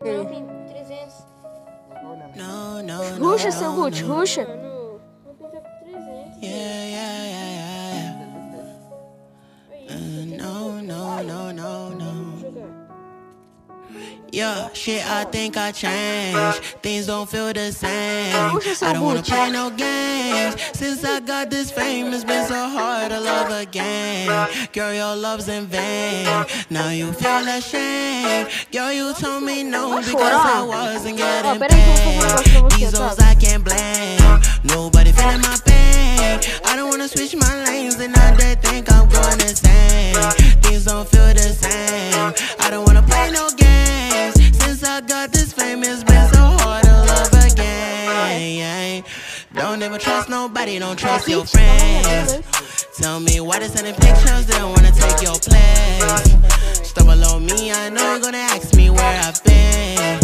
Não, tem 300. Ruxa, seu Gucci, ruxa. Mano, vou pintar por 300. Yeah, shit, I think I changed. Things don't feel the same. I don't wanna play no games. Since I got this fame, it's been so hard to love again. Girl, your love's in vain. Now you feel ashamed. Girl, you told me no because I wasn't getting paid. These hoes I can't blame. Nobody feeling my pain. I don't wanna switch my lanes and now they think I'm going insane. Things don't feel the same. I don't wanna play no games. Since I got this fame, it's been so hard to love again. Don't ever trust nobody, don't trust your friends. Tell me why they sending pictures, they don't wanna take your place. Stumble on me, I know you're gonna ask me where I've been.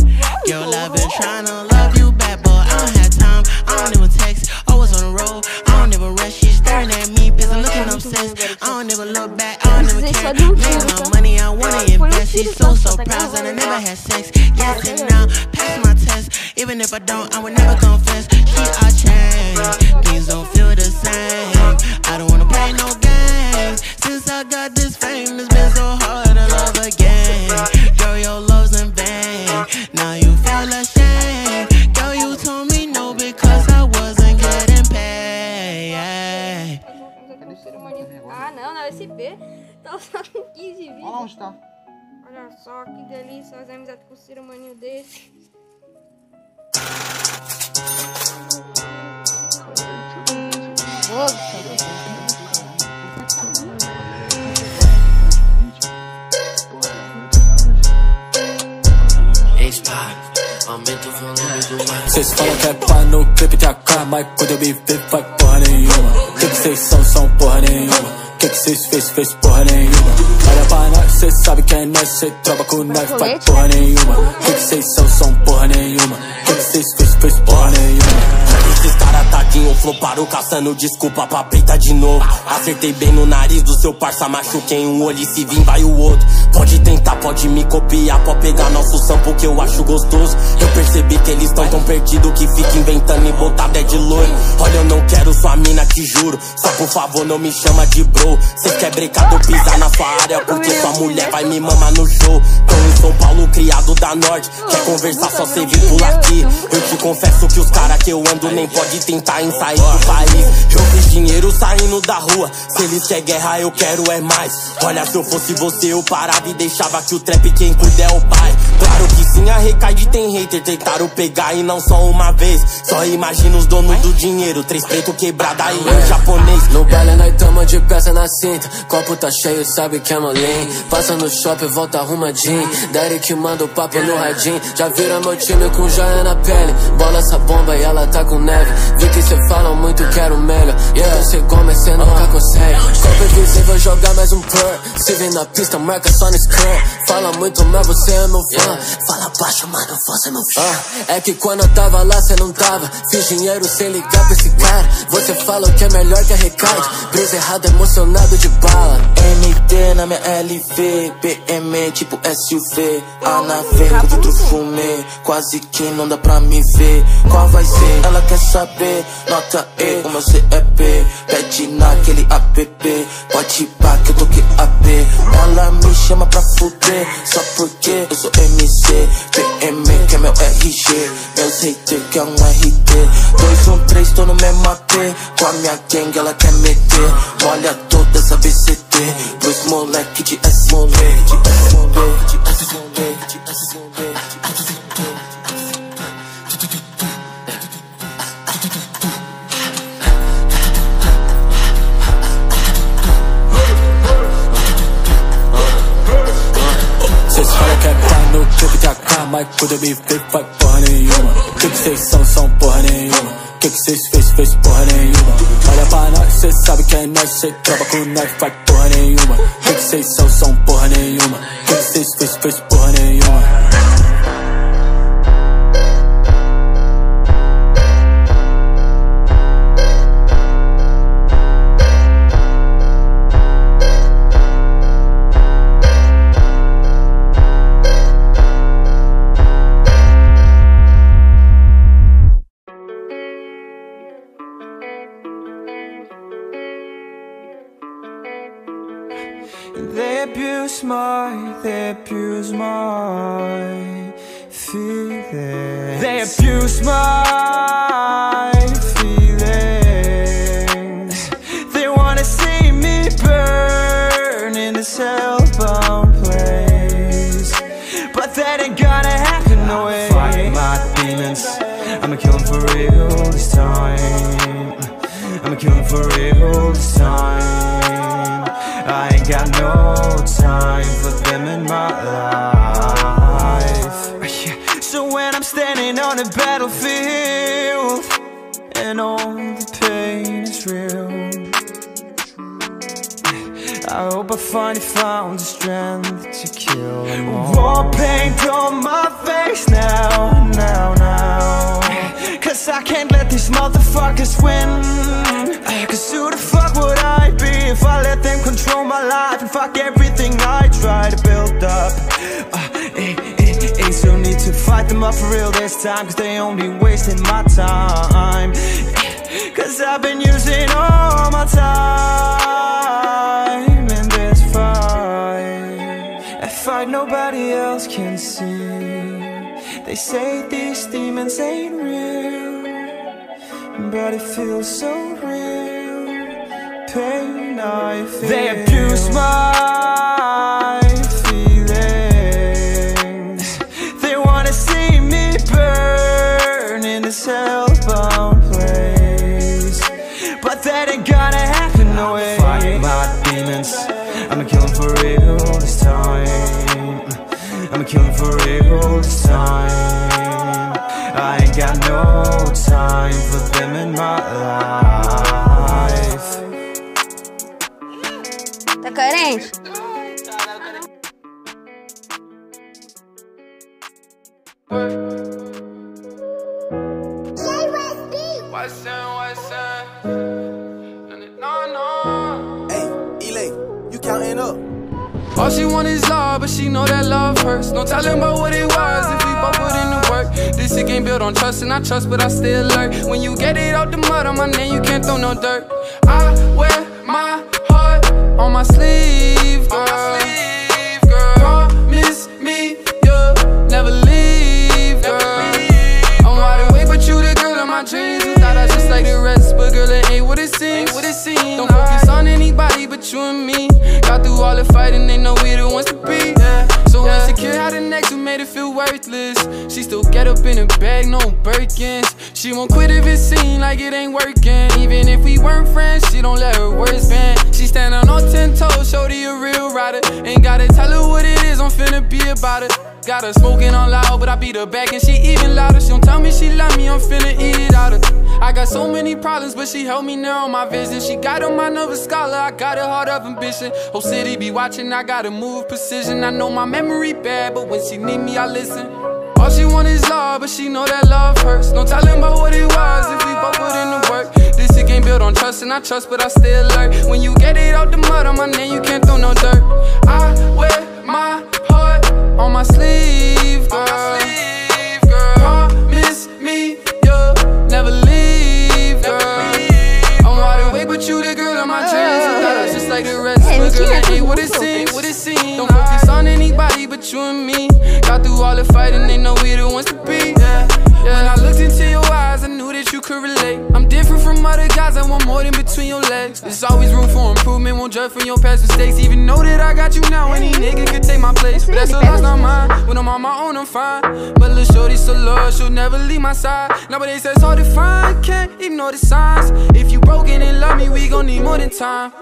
Girl, I've been trying to love you back, but I don't have time, I don't even text. Always on the road, I don't even rest. She's staring at me, busy looking obsessed. I don't even look back, I don't even care. Make my money, I wanna invest. She's so surprised that I never had sex. Yes and now, pass my test. Even if I don't, I would never confess. I changed, things don't feel the same. I don't wanna play no games. Since I got this fame, it's been so hard to love again. Girl, your love's in vain. Now you feel ashamed. Girl, you told me no because I wasn't getting paid. Ah, não, na SP. Tá só com 15 vídeos. Olha lá onde tá. Olha só que delícia fazer amizade com um ser humaninho desse. Cês falam que é pá no clipe de AK, mas quando eu me ver vai porra nenhuma. Que cês são porra nenhuma. Que cês fez porra nenhuma. Olha pra nós, cê sabe que é nós, cê troca com nós, faz porra nenhuma. Que cês são porra nenhuma. Que cês fez porra nenhuma. Esses caras tadinho floparam caçando desculpa pra preta de novo. Acertei bem no nariz do seu parça, machuquei um olho e se vir vai o outro. Pode tentar, pode me copiar, pode pegar nosso sample que eu acho gostoso. Eu percebi que eles tão perdidos que fica inventando e botar dead loiro. Olha, eu não quero sua mina, te juro. Só por favor não me chama de bro. Cê quer brecado pisar na sua área porque sua mulher vai me mamar no show. Tô em São Paulo, criado da Norte. Quer conversar, só cê vir pular aqui. Eu te confesso que os caras que eu ando nem pode tentar em sair do país. Eu fiz dinheiro saindo da rua. Se eles querem guerra, eu quero é mais. Olha, se eu fosse você, eu parava e deixava que o trap quem cuida é o pai. Claro que sim, a Recaide tem hater. Tentaram pegar e não só uma vez. Só imagina os donos do dinheiro. 3 preto quebrada e um japonês. No baile nós tamo de peça na cinta. Copo tá cheio, sabe que é molinho. Passa no shopping, volta arrumadinho. Derek manda o papo no radinho. Já vira meu time com joia na pele. Bola essa bomba e ela tá com neve. Vi que cê fala muito, quero melhor. Yeah, cê come, cê nunca consegue. Copo invisível, jogar mais um purr. Se vem na pista, marca só no skirt. Fala muito, mas você é meu fã. Fala baixo, mano, você é meu fã. É que quando eu tava lá, cê não tava. Fiz dinheiro sem ligar pra esse cara. Você fala que é melhor que a Recaide. Brisa errada, emocionado de bala. NT na minha LV, PM tipo SUV. A nave com vidro fumê, quase que não dá pra me ver. Qual vai ser? Ela quer saber, nota E, o meu CEP. Pede naquele app, pode pá que eu toquei AP. Ela me chama pra fuder, só porque eu sou MC. PM que é meu RG, meus haters que é um RT. 213, tô no mesmo AP. Com a minha gang ela quer meter. Molha toda essa BCT pros moleque de SP. Cês falam que é pá no clipe de AK, mas quando eu me ver vai porra nenhuma. Que cês são porra nenhuma. Que cês fez porra nenhuma. Olha pra nós, cê sabe que é nós, cê troca com nós, faz porra nenhuma. Que cês são porra nenhuma. Que cês fez porra nenhuma. they abuse my feelings. They abuse my feelings. They wanna see me burn in this hellbound place, but that ain't gonna happen, no way. Fight my demons, I'ma kill them for real this time. I'ma kill them for real this time. I ain't got no time for them in my life. So when I'm standing on a battlefield and all the pain is real, I hope I finally found the strength to kill them all. War paint on my face now, now, now, 'cause I can't let these motherfuckers win. 'Cause who the fuck would I be if I let them control my life and fuck everything I try to build up? Ain't so need to fight them up for real this time, 'cause they only wasting my time. 'Cause I've been using all my time in this fight, a fight nobody else can see. They say these demons ain't real, but it feels so real. Pain I feel. They abuse my feelings. They wanna see me burn in this hellbound place, but that ain't gonna happen, no way. Fight my demons, I'ma kill them for real this time. I'ma kill them for real this time. I ain't got no time for them in my life. Tá carente? Hey, Elay, you counting up? All she want is love, but she know that love hurts. No telling about what it was if we both put in the work. This shit ain't built on trust, and I trust, but I still alert. When you get it out the mud on my name, you can't throw no dirt. I wear my heart on my sleeve, girl. Promise me you'll never leave, girl. I'm wide awake, but you the girl of my dreams. You thought I just like the rest, but girl, it ain't what it seems. Don't focus on anybody but you and me. Got through all the fighting, they know we the ones to be. So insecure how the next who made it feel worthless. She still get up in a bag, no Birkins. She won't quit if it seem like it ain't working. Even if we weren't friends, she don't let her words bend. She standing on 10 toes, shorty a real rider. Ain't gotta tell her what it is, I'm finna be about it. Got her smoking on loud, but I beat her back and she even louder. She don't tell me she love me, I'm finna eat it out of. I got so many problems, but she helped me narrow my vision. She got on my nervous scholar, I got a heart of ambition. Whole city be watching, I gotta move with precision. I know my memory bad, but when she need me, I listen. All she want is love, but she know that love hurts. No telling about what it was if we both put in the work. This shit ain't built on trust, and I trust, but I still alert. When you get it out the mud on my name, you can't throw no dirt. I wear my heart on my sleeve, girl. Promise me you'll never leave, girl. I'm wide awake, but you the girl of my dreams. You thought I was just like the rest, but girl, it ain't what it seems. Don't focus on anybody but you and me. Got through all the fighting, they know we the ones to be. When I looked into your eyes, I knew that you could relate. I'm different from other guys, I want more than between your legs. There's always room for improvement, won't judge from your past mistakes. Even know that I got you now, any nigga could take my place. But that's a loss, not mine. When I'm on my own, I'm fine. But little shorty so loyal, she'll never leave my side. Nowadays it's hard to find, can't ignore the signs. If you broken and love me, we gon' need more than time.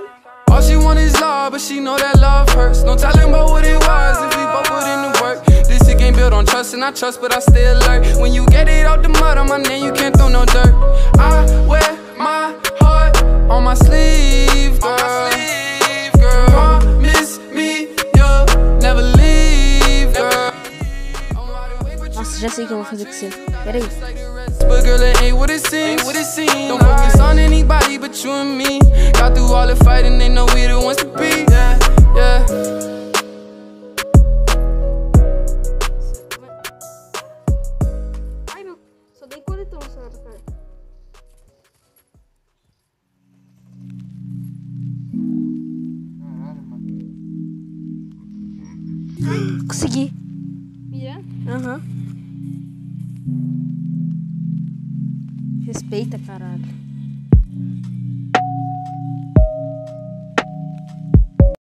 All she want is love, but she know that love hurts. No telling about what it was if we both put in the work. This shit ain't built on trust, and I trust, but I still alert. When you get it out the mud on my name, you can't throw no dirt. I wear my heart on my sleeve, girl. Promise me you'll never leave, girl. Nossa, já sei o que eu vou fazer com você. Pera aí. But girl, it ain't what it seems. Don't focus on anybody but you and me. Got through all the fighting, they know we the ones to be. Yeah. Ai, não. Só dei coletão só, cara. Consegui. Yeah? Aham. Respeita, caralho.